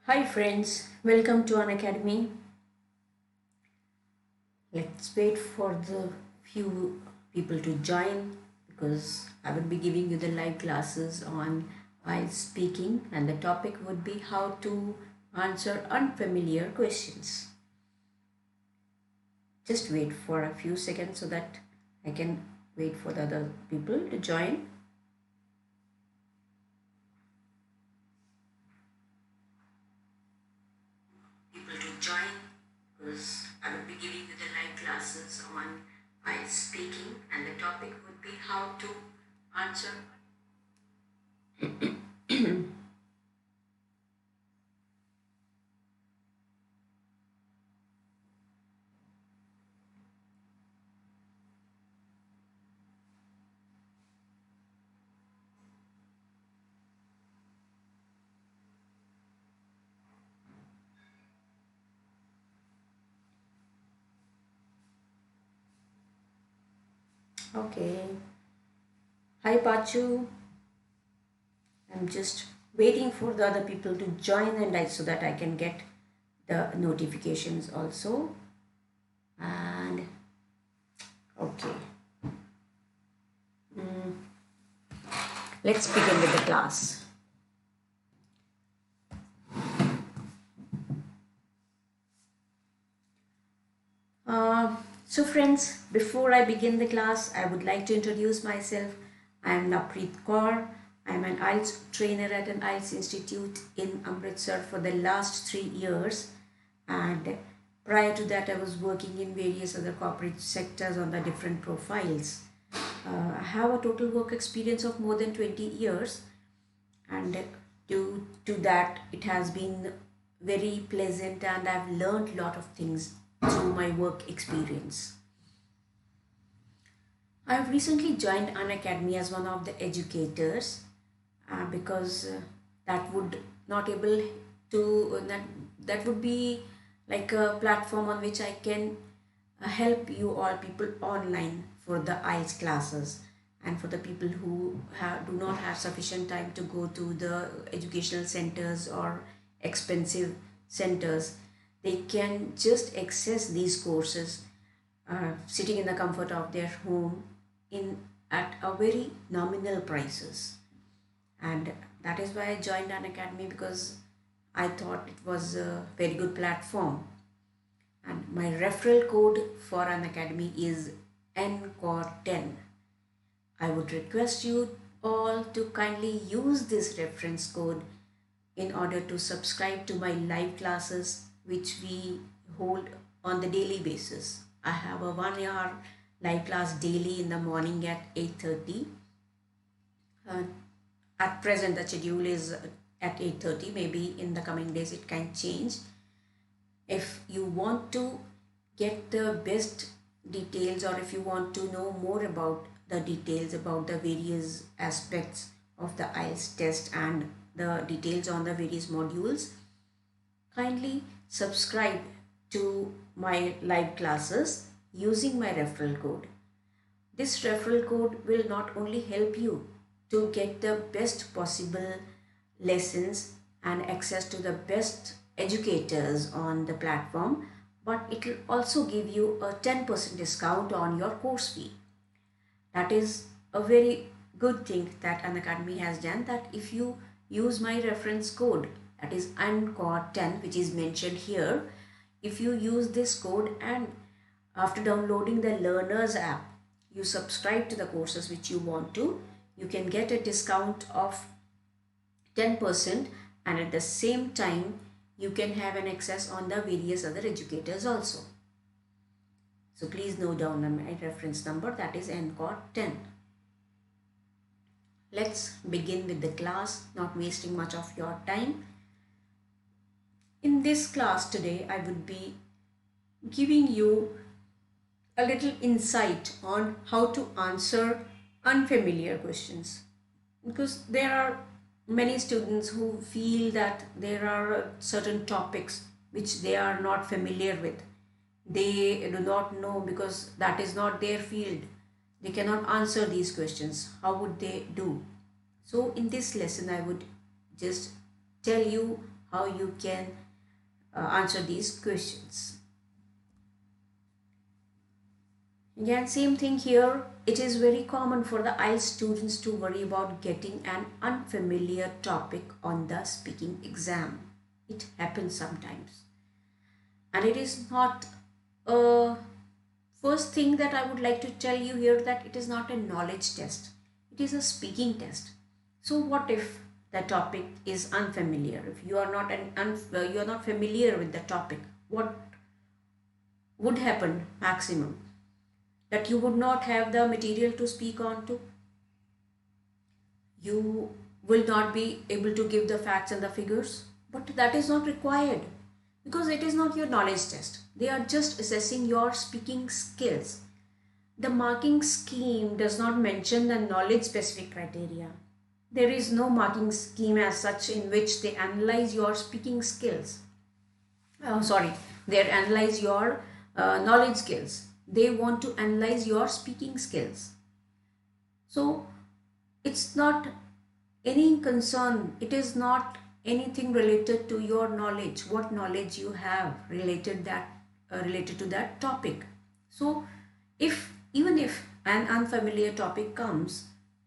Hi friends, welcome to Unacademy. Let's wait for the few people to join because I will be giving you the live classes on IELTS speaking and the topic would be how to answer unfamiliar questions. Just wait for a few seconds so that I can wait for the other people to join. People to join because I will be giving you the live classes on IELTS speaking and the topic would be how to answer. Okay. Hi Pachu. I'm just waiting for the other people to join so that I can get the notifications also. And okay. Let's begin with the class. So friends, before I begin the class, I would like to introduce myself. I am Navpreet Kaur. I am an IELTS trainer at an IELTS institute in Amritsar for the last 3 years. And prior to that, I was working in various other corporate sectors on the different profiles. I have a total work experience of more than 20 years. And due to that, it has been very pleasant and I've learned a lot of things through my work experience. I have recently joined Unacademy as one of the educators because that would not able to that would be like a platform on which I can help you all people online for the IELTS classes and for the people who do not have sufficient time to go to the educational centers or expensive centers. They can just access these courses sitting in the comfort of their home in at a very nominal prices. And that is why I joined Unacademy, because I thought it was a very good platform. And my referral code for Unacademy is NCOR10. I would request you all to kindly use this reference code in order to subscribe to my live classes which we hold on the daily basis. I have a 1 hour live class daily in the morning at 8:30. At present the schedule is at 8:30. Maybe in the coming days it can change. If you want to get the best details, or if you want to know more about the details about the various aspects of the IELTS test and the details on the various modules, kindly subscribe to my live classes using my referral code. This referral code will not only help you to get the best possible lessons and access to the best educators on the platform, but it will also give you a 10% discount on your course fee. That is a very good thing that Unacademy has done, that if you use my reference code, that is UNCOR10, which is mentioned here, if you use this code and after downloading the Learners app, you subscribe to the courses which you want to, you can get a discount of 10%, and at the same time you can have an access on the various other educators also. So please note down my reference number, that is NCOR10. Let's begin with the class, not wasting much of your time. In this class today, I would be giving you a little insight on how to answer unfamiliar questions, because there are many students who feel that there are certain topics which they are not familiar with. They do not know because that is not their field. They cannot answer these questions. How would they do? So in this lesson I would just tell you how you can answer these questions. Again, same thing here. It is very common for the IELTS students to worry about getting an unfamiliar topic on the speaking exam. It happens sometimes. And it is not a first thing that I would like to tell you here, that it is not a knowledge test. It is a speaking test. So what if the topic is unfamiliar? If you are not you are not familiar with the topic, what would happen maximum? That you would not have the material to speak on to. You will not be able to give the facts and the figures, but that is not required because it is not your knowledge test. They are just assessing your speaking skills. The marking scheme does not mention the knowledge specific criteria. There is no marking scheme as such in which they analyze your speaking skills. They analyze your knowledge skills. They want to analyze your speaking skills. So it's not any concern. It is not anything related to your knowledge, what knowledge you have related to that topic. So even if an unfamiliar topic comes,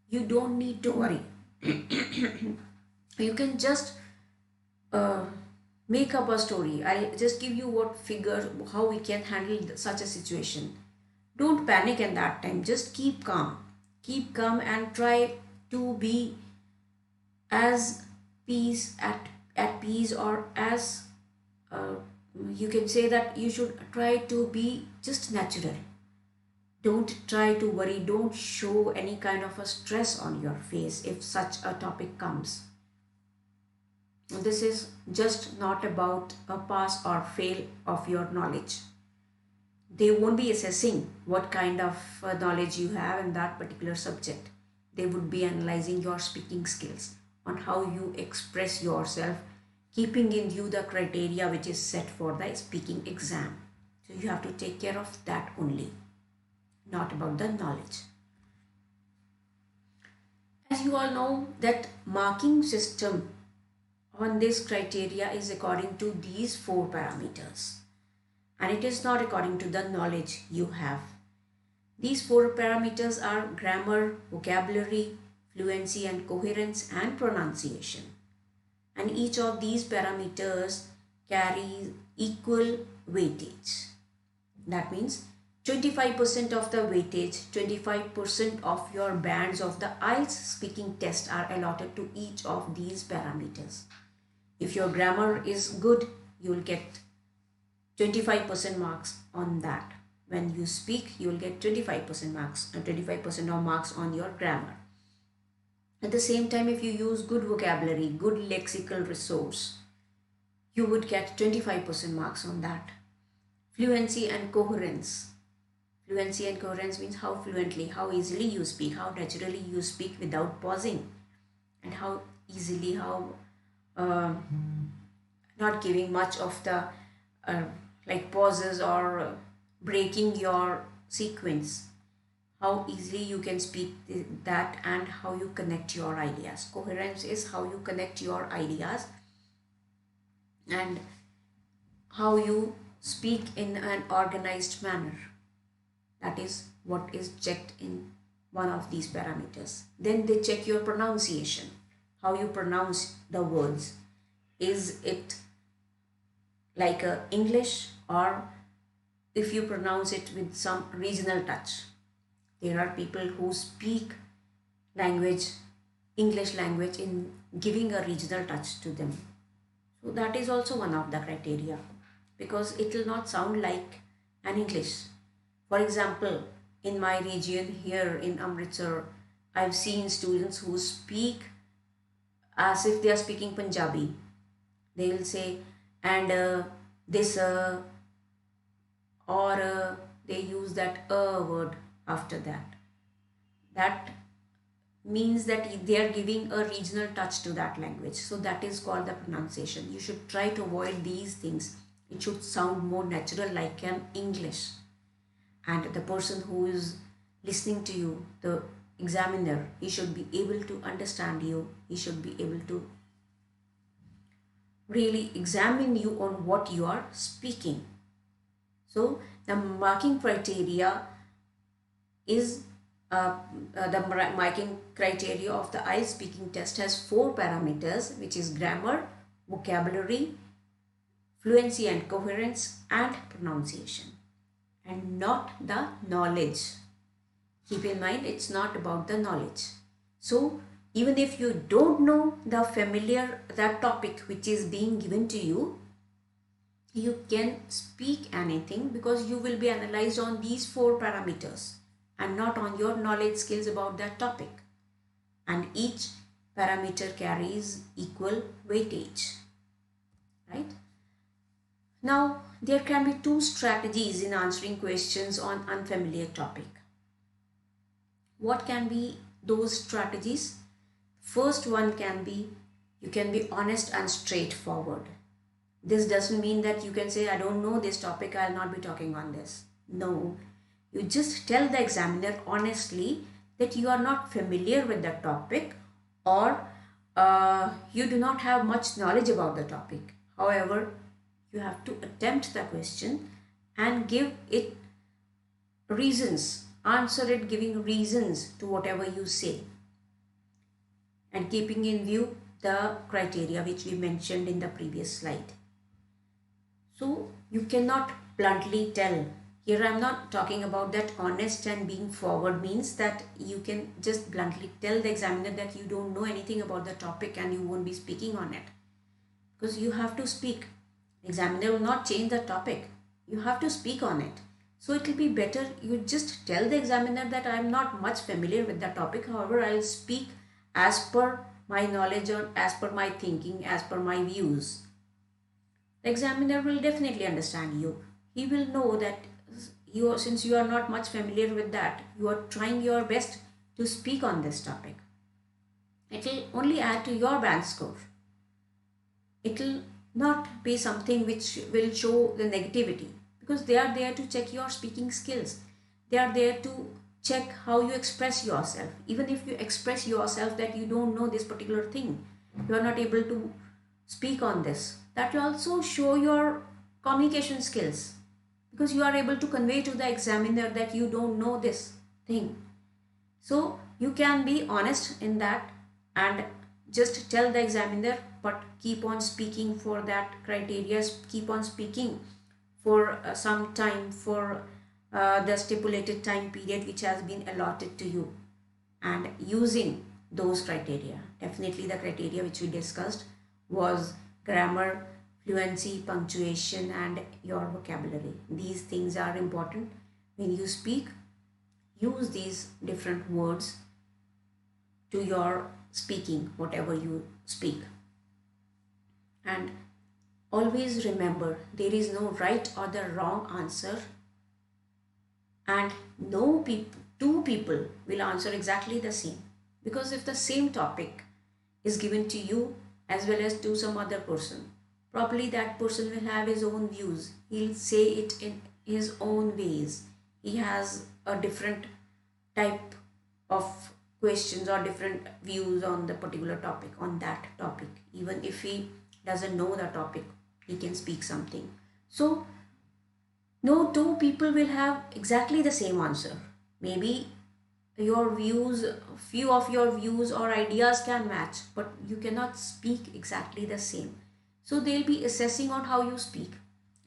you don't need to worry. You can just make up a story. I'll just give you how we can handle such a situation. Don't panic in that time. Just keep calm and try to be as at peace, or as you can say that you should try to be just natural. Don't try to worry. Don't show any kind of a stress on your face if such a topic comes. This is just not about a pass or fail of your knowledge. They won't be assessing what kind of knowledge you have in that particular subject. They would be analyzing your speaking skills, on how you express yourself, keeping in view the criteria which is set for the speaking exam. So you have to take care of that only, not about the knowledge. As you all know, that marking system on this criteria is according to these 4 parameters, and it is not according to the knowledge you have. These 4 parameters are grammar, vocabulary, fluency and coherence, and pronunciation. And each of these parameters carries equal weightage. That means 25% of the weightage, 25% of your bands of the IELTS speaking test are allotted to each of these parameters. If your grammar is good, you will get 25% marks on that. When you speak, you will get 25% marks, and 25% of marks on your grammar. At the same time, if you use good vocabulary, good lexical resource, you would get 25% marks on that. Fluency and coherence. Fluency and coherence means how fluently, how easily you speak, how naturally you speak without pausing, and how easily, not giving much of the like pauses or breaking your sequence. How easily you can speak that, and how you connect your ideas. Coherence is how you connect your ideas and how you speak in an organized manner. That is what is checked in one of these parameters. Then they check your pronunciation, how you pronounce the words. Is it like English, or if you pronounce it with some regional touch? There are people who speak English language in giving a regional touch to them. So that is also one of the criteria, because it will not sound like an English. For example, in my region here in Amritsar, I've seen students who speak as if they are speaking Punjabi. They will say, and this, or they use that word after that. That means that they are giving a regional touch to that language. So that is called the pronunciation. You should try to avoid these things. It should sound more natural, like an English. And the person who is listening to you, the examiner, he should be able to understand you. He should be able to really examine you on what you are speaking. So the marking criteria is the marking criteria of the IELTS speaking test has 4 parameters, which is grammar, vocabulary, fluency and coherence, and pronunciation, and not the knowledge. Keep in mind, it's not about the knowledge. So even if you don't know that topic which is being given to you, you can speak anything because you will be analyzed on these 4 parameters and not on your knowledge skills about that topic. And each parameter carries equal weightage, right? Now, there can be 2 strategies in answering questions on unfamiliar topic. What can be those strategies? First one can be, you can be honest and straightforward. This doesn't mean that you can say, I don't know this topic, I'll not be talking on this. No, you just tell the examiner honestly that you are not familiar with the topic, or you do not have much knowledge about the topic. However, you have to attempt the question and give it reasons, answer it giving reasons to whatever you say, and keeping in view the criteria which we mentioned in the previous slide. So you cannot bluntly tell. Here I am not talking about that. Honest and being forward means that you can just bluntly tell the examiner that you don't know anything about the topic and you won't be speaking on it. Because you have to speak. Examiner will not change the topic. You have to speak on it. So it will be better you just tell the examiner that I am not much familiar with the topic. However, I will speak as per my knowledge or as per my thinking, as per my views. The examiner will definitely understand you. He will know that since you are not much familiar with that, you are trying your best to speak on this topic. It will only add to your band score. It will not be something which will show the negativity, because they are there to check your speaking skills. They are there to check how you express yourself. Even if you express yourself that you don't know this particular thing, you are not able to speak on this, that will also show your communication skills, because you are able to convey to the examiner that you don't know this thing. So you can be honest in that and just tell the examiner, but keep on speaking for that criteria, keep on speaking for some time, for the stipulated time period which has been allotted to you, and using those criteria. Definitely the criteria which we discussed was grammar, fluency, punctuation, and your vocabulary. These things are important when you speak. Use these different words to your speaking, whatever you speak. And always remember, there is no right or the wrong answer, and no two people will answer exactly the same. Because if the same topic is given to you as well as to some other person, probably that person will have his own views. He'll say it in his own ways. He has a different type of questions or different views on the particular topic, on that topic. Even if he doesn't know the topic, he can speak something. So no two people will have exactly the same answer. Maybe your views, few of your views or ideas can match, but you cannot speak exactly the same. So they'll be assessing on how you speak.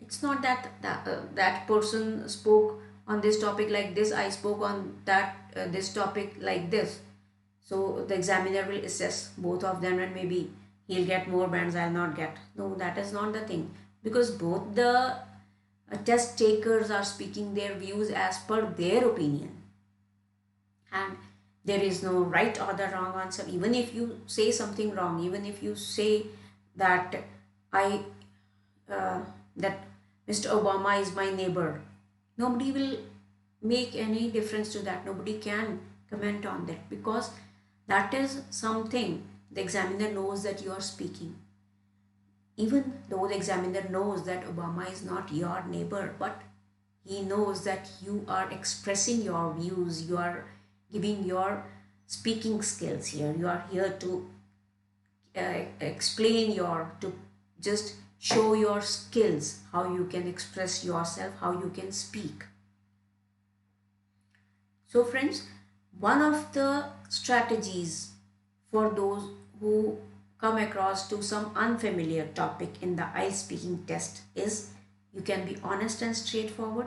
It's not that that person spoke on this topic like this, I spoke on that this topic like this. So the examiner will assess both of them, and maybe he'll get more bands, I'll not get. No, that is not the thing, because both the test takers are speaking their views as per their opinion, and there is no right or the wrong answer. Even if you say something wrong, even if you say that I that Mr. Obama is my neighbor, nobody will make any difference to that. Nobody can comment on that, because that is something the examiner knows that you are speaking. Even though the examiner knows that Obama is not your neighbor, but he knows that you are expressing your views, you are giving your speaking skills here. You are here to explain to just show your skills, how you can express yourself, how you can speak. So friends, one of the strategies for those who come across to some unfamiliar topic in the IELTS speaking test is you can be honest and straightforward.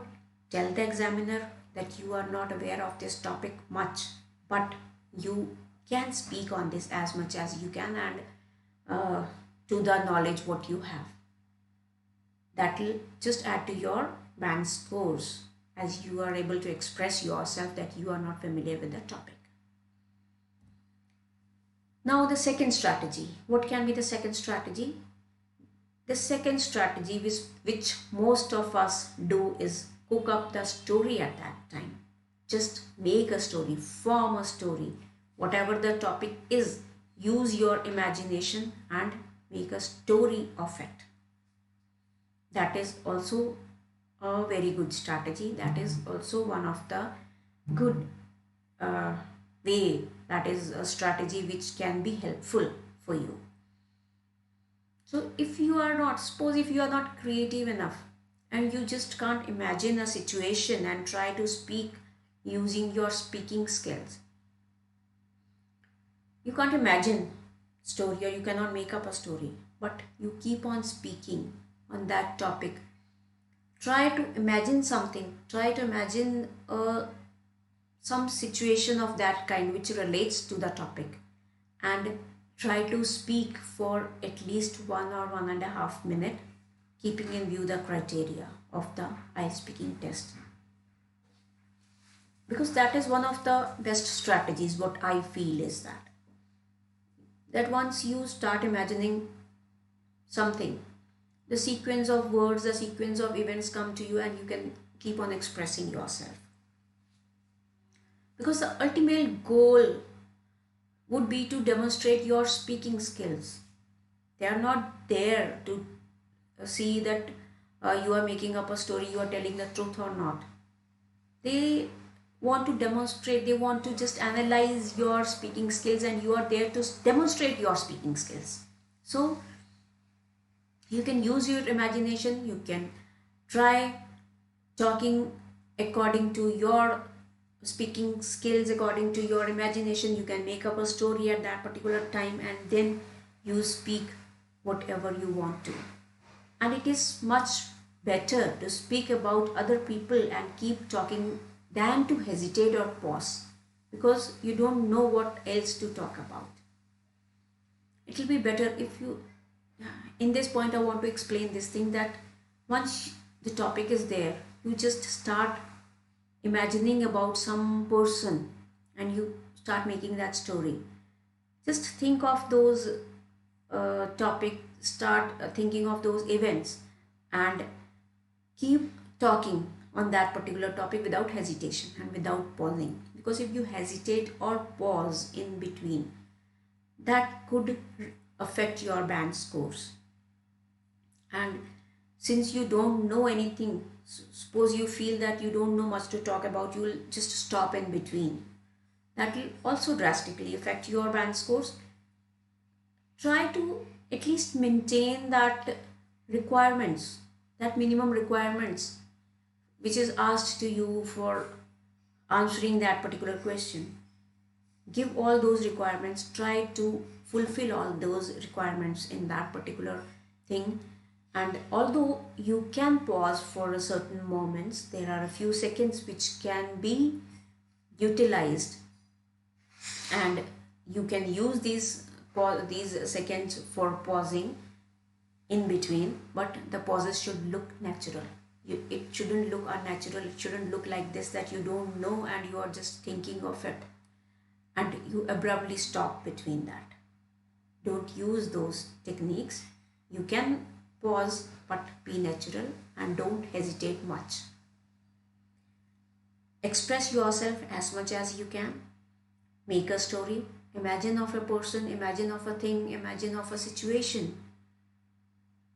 Tell the examiner that you are not aware of this topic much, but you can speak on this as much as you can, and to the knowledge what you have. That will just add to your band scores, as you are able to express yourself that you are not familiar with the topic. Now the second strategy. What can be the second strategy? The second strategy which most of us do is cook up the story at that time. Just make a story, form a story. Whatever the topic is, use your imagination and make a story of it. That is also a very good strategy. That is also one of the good way. That is a strategy which can be helpful for you. So if you are not, suppose if you are not creative enough and you just can't imagine a situation and try to speak using your speaking skills, you can't imagine story or you cannot make up a story, but you keep on speaking on that topic. Try to imagine something, try to imagine some situation of that kind which relates to the topic, and try to speak for at least 1 or 1.5 minutes, keeping in view the criteria of the IELTS speaking test. Because that is one of the best strategies. What I feel is that once you start imagining something, the sequence of words, the sequence of events come to you and you can keep on expressing yourself. Because the ultimate goal would be to demonstrate your speaking skills. They are not there to see that you are making up a story, you are telling the truth or not. They want to demonstrate, they want to just analyze your speaking skills, and you are there to demonstrate your speaking skills. So you can use your imagination, you can try talking according to your speaking skills, according to your imagination. You can make up a story at that particular time and then you speak whatever you want to. And it is much better to speak about other people and keep talking than to hesitate or pause, because you don't know what else to talk about. It will be better if you, in this point I want to explain this thing, that once the topic is there, you just start imagining about some person and you start making that story. Just think of those topic, start thinking of those events and keep talking on that particular topic without hesitation and without pausing. Because if you hesitate or pause in between, that could affect your band scores. And since you don't know anything, suppose you feel that you don't know much to talk about, you will just stop in between. That will also drastically affect your band scores. Try to at least maintain that requirements, that minimum requirements which is asked to you for answering that particular question. Give all those requirements, try to fulfill all those requirements in that particular thing. And although you can pause for a certain moments, there are a few seconds which can be utilized, and you can use these seconds for pausing in between, but the pauses should look natural. It shouldn't look unnatural. It shouldn't look like this, that you don't know and you are just thinking of it and you abruptly stop between that. Don't use those techniques. You can pause, but be natural and don't hesitate much. Express yourself as much as you can. Make a story. Imagine of a person, imagine of a thing, imagine of a situation,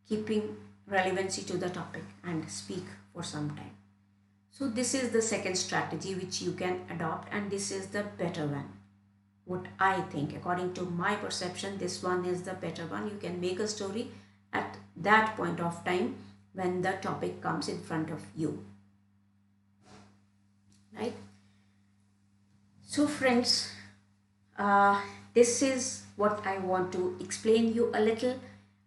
keeping relevancy to the topic, and speak for some time. So this is the second strategy which you can adopt, and this is the better one. What I think, according to my perception, this one is the better one. You can make a story at that point of time when the topic comes in front of you, right? So friends, this is what I want to explain you a little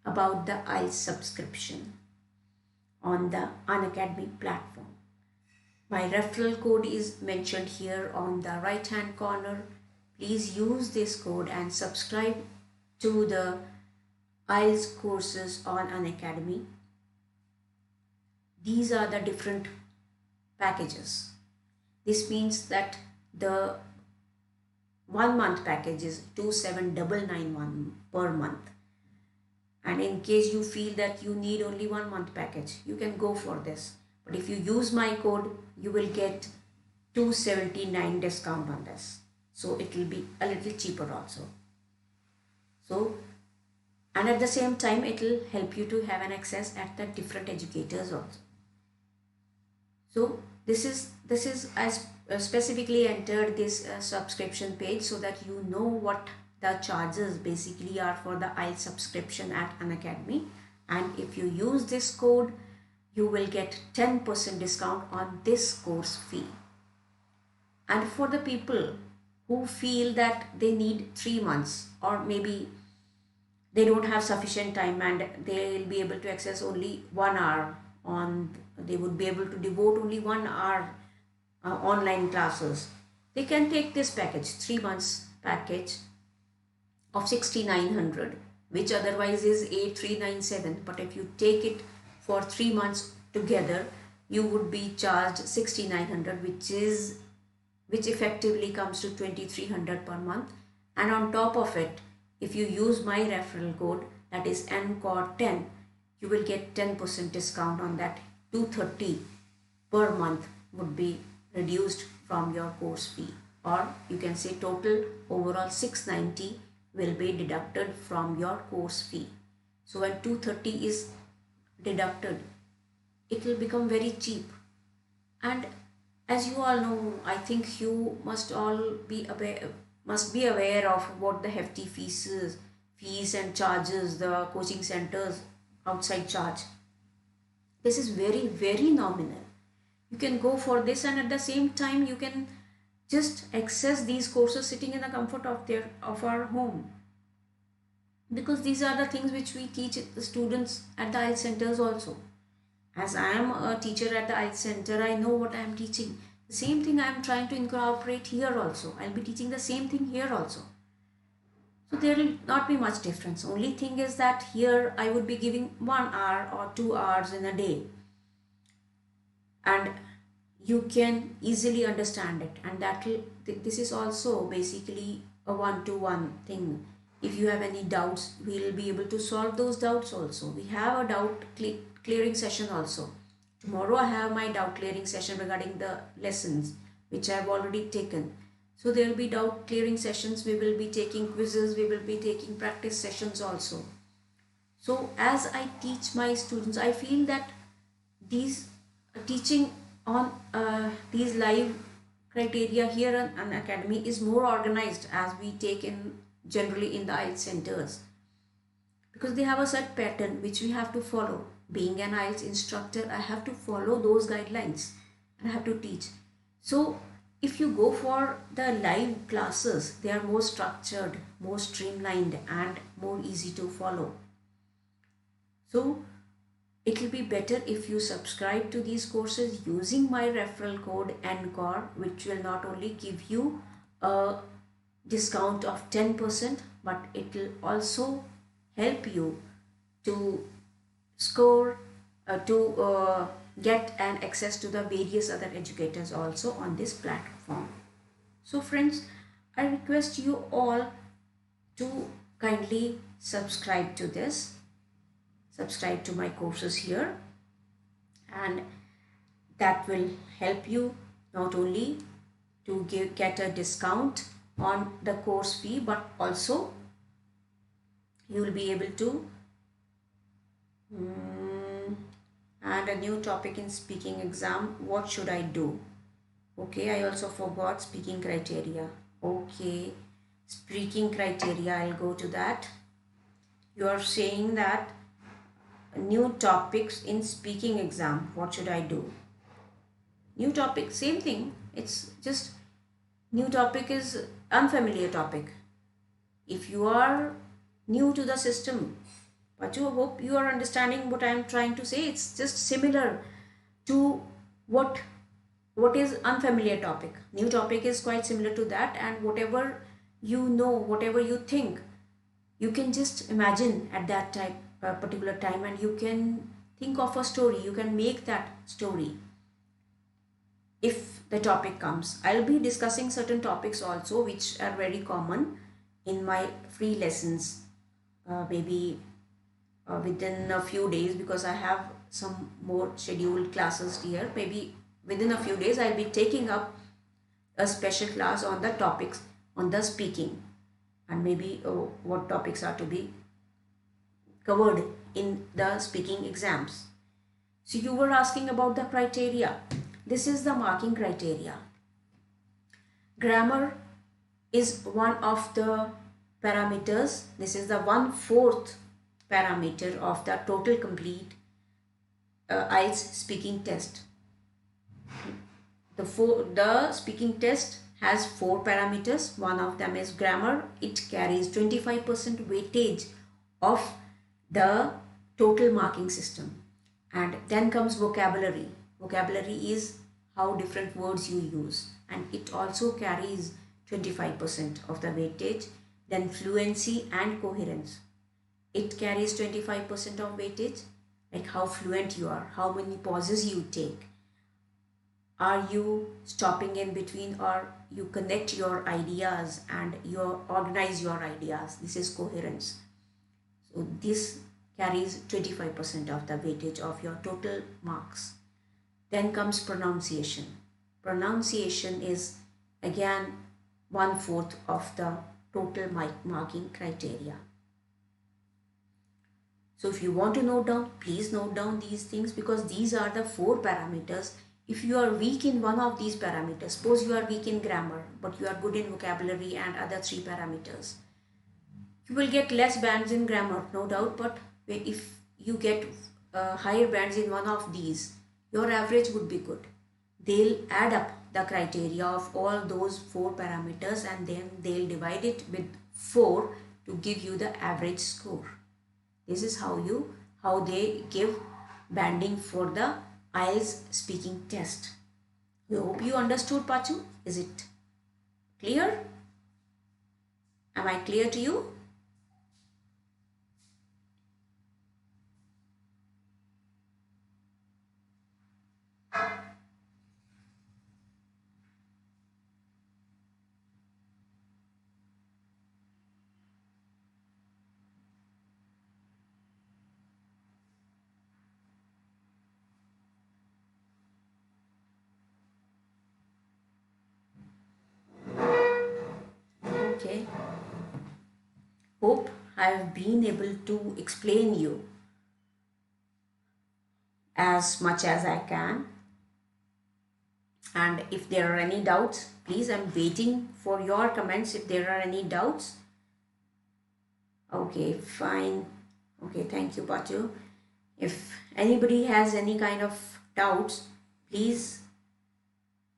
about the IELTS subscription on the Unacademy platform. My referral code is mentioned here on the right hand corner. Please use this code and subscribe to the IELTS courses on Unacademy. These are the different packages. This means that the 1 month package is 27,991 per month. And in case you feel that you need only 1 month package, you can go for this. But if you use my code, you will get 279 discount on this. So it will be a little cheaper also. So, and at the same time, it will help you to have an access at the different educators also. So this is as specifically entered this subscription page so that you know what the charges basically are for the IELTS subscription at Unacademy. And if you use this code, you will get 10% discount on this course fee. And for the people who feel that they need 3 months, or maybe they don't have sufficient time and they will be able to access only 1 hour they would be able to devote only 1 hour online classes, they can take this package, 3 months package of 6,900, which otherwise is 8,397. But if you take it for 3 months together, you would be charged 6,900, which effectively comes to 2,300 per month. And on top of it, if you use my referral code, that is NCOR10, you will get 10% discount on that. 230 per month would be reduced from your course fee, or you can say total overall 690 will be deducted from your course fee. So when 230 is deducted, it will become very cheap. And as you all know, I think you must all be aware of what the hefty fees and charges the coaching centers outside charge. This is very, very nominal. You can go for this, and at the same time you can just access these courses sitting in the comfort of our home, because these are the things which we teach the students at the IELTS centers also. As I am a teacher at the IELTS center, I know what I am teaching. The same thing I am trying to incorporate here also. I will be teaching the same thing here also. So there will not be much difference. Only thing is that here I would be giving 1 hour or 2 hours in a day, and you can easily understand it. And this is also basically a one-to-one thing. If you have any doubts, we will be able to solve those doubts also. We have a doubt clearing session also. Tomorrow I have my doubt clearing session regarding the lessons which I have already taken. So there will be doubt clearing sessions, we will be taking quizzes, we will be taking practice sessions also. So as I teach my students, I feel that these teaching on these live criteria here on Unacademy is more organized as we take in generally in the IELTS centers, because they have a set pattern which we have to follow. Being an IELTS instructor, I have to follow those guidelines and I have to teach. So if you go for the live classes, they are more structured, more streamlined and more easy to follow. So it will be better if you subscribe to these courses using my referral code NCOR, which will not only give you a discount of 10%, but it will also help you to score, get an access to the various other educators also on this platform. So friends, I request you all to kindly subscribe to this. Subscribe to my courses here, and that will help you not only to get a discount on the course fee, but also you will be able to and a new topic in speaking exam. What should I do? Okay, I also forgot speaking criteria. Okay, speaking criteria, I'll go to that. You are saying that new topics in speaking exam, what should I do? New topic, same thing. It's just new topic is unfamiliar topic. If you are new to the system, but I hope you are understanding what I am trying to say. It's just similar to what is unfamiliar topic. New topic is quite similar to that, and whatever you know, whatever you think, you can just imagine at that time, particular time, and you can think of a story. You can make that story if the topic comes. I'll be discussing certain topics also which are very common in my free lessons, maybe within a few days, because I have some more scheduled classes here. Maybe within a few days I'll be taking up a special class on the topics on the speaking, and maybe what topics are to be covered in the speaking exams. So you were asking about the criteria. This is the marking criteria. Grammar is one of the parameters. This is the 1/4 parameter of the total complete IELTS speaking test. The speaking test has 4 parameters. One of them is grammar. It carries 25% weightage of the total marking system. And then comes vocabulary. Vocabulary is how different words you use, and it also carries 25% of the weightage. Then fluency and coherence. It carries 25% of weightage, like how fluent you are, how many pauses you take. Are you stopping in between, or you connect your ideas and you organize your ideas? This is coherence. So this carries 25% of the weightage of your total marks. Then comes pronunciation. Pronunciation is again 1/4 of the total marking criteria. So if you want to note down, please note down these things, because these are the 4 parameters. If you are weak in one of these parameters, suppose you are weak in grammar but you are good in vocabulary and other 3 parameters, you will get less bands in grammar, no doubt. But if you get higher bands in one of these, your average would be good. They'll add up the criteria of all those 4 parameters, and then they'll divide it with 4 to give you the average score. This is how they give banding for the IELTS speaking test. I hope you understood, Pachu. Is it clear? Am I clear to you? Okay. Hope I have been able to explain you as much as I can. And if there are any doubts, please, I'm waiting for your comments if there are any doubts. Okay, fine. Okay, thank you, Pachu. If anybody has any kind of doubts, please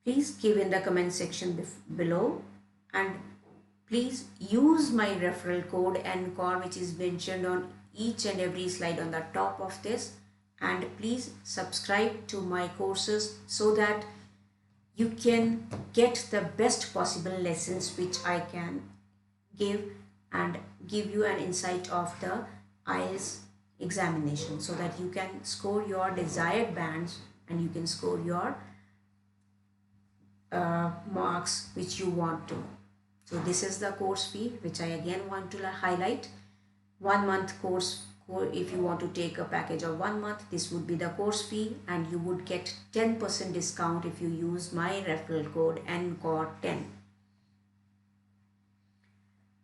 give in the comment section below, and please use my referral code NCOR, which is mentioned on each and every slide on the top of this, and please subscribe to my courses so that you can get the best possible lessons which I can give, and give you an insight of the IELTS examination, so that you can score your desired bands and you can score your marks which you want to. So this is the course fee, which I again want to highlight. 1 month course. If you want to take a package of 1 month, this would be the course fee, and you would get 10% discount if you use my referral code NCOR10.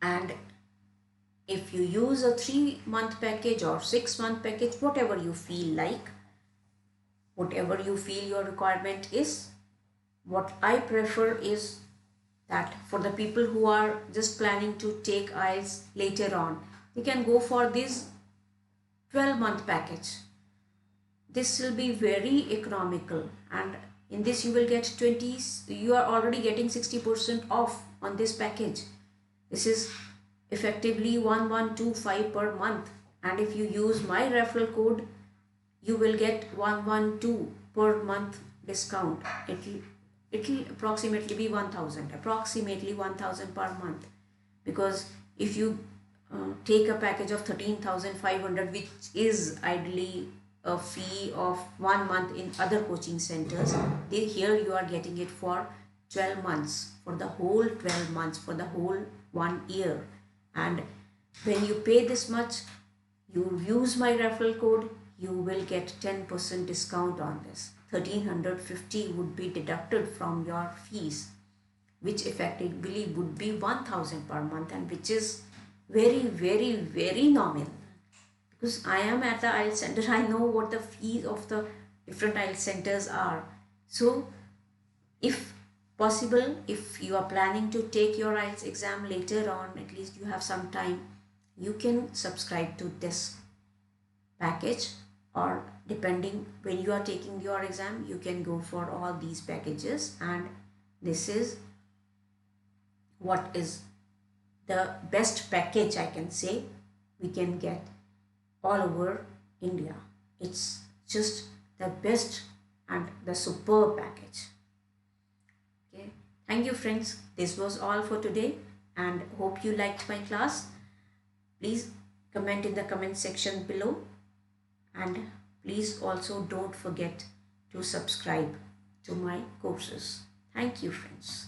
And if you use a 3-month package or 6-month package, whatever you feel like, whatever you feel your requirement is, what I prefer is that for the people who are just planning to take IELTS later on, they can go for this 12-month package. This will be very economical, and in this you will get 20, you are already getting 60% off on this package. This is effectively 1125 per month, and if you use my referral code you will get 112 per month discount. It'll approximately be 1000 per month, because if you take a package of 13,500, which is ideally a fee of 1 month in other coaching centers, here you are getting it for 12 months, for the whole 12 months, for the whole 1 year. And when you pay this much, you use my referral code, you will get 10% discount on this. 1350 would be deducted from your fees, which effectively would be 1000 per month, and which is very, very, very nominal. Because I am at the IELTS center, I know what the fees of the different IELTS centers are. So if possible, if you are planning to take your IELTS exam later on, at least you have some time, you can subscribe to this package, or depending when you are taking your exam, you can go for all these packages. And this is what is the best package, I can say, we can get all over India. It's just the best and the superb package. Okay, thank you friends. This was all for today, and hope you liked my class. Please comment in the comment section below, and please also don't forget to subscribe to my courses. Thank you friends.